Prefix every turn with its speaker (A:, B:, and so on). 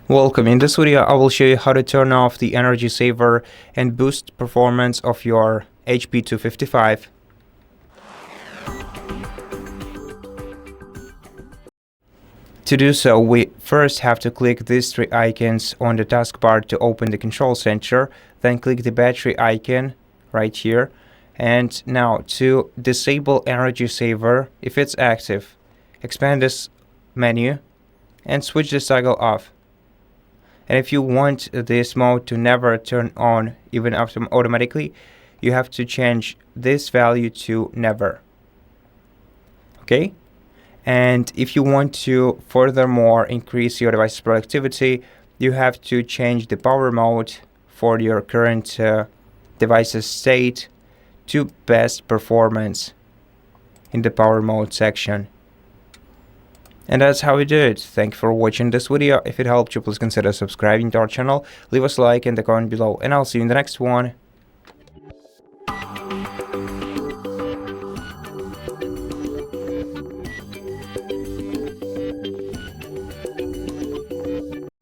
A: Welcome. In this video, I will show you how to turn off the energy saver and boost performance of your HP 255. To do so, we first have to click these three icons on the taskbar to open the control center, then click the battery icon right here. And now to disable energy saver, if it's active, expand this menu and switch the toggle off. And if you want this mode to never turn on even after automatically, you have to change this value to never. Okay? And if you want to furthermore increase your device's productivity, you have to change the power mode for your current device's state to best performance in the power mode section. And that's how we do it. Thank you for watching this video. If it helped you, please consider subscribing to our channel, leave us a like in the comment below, and I'll see you in the next one.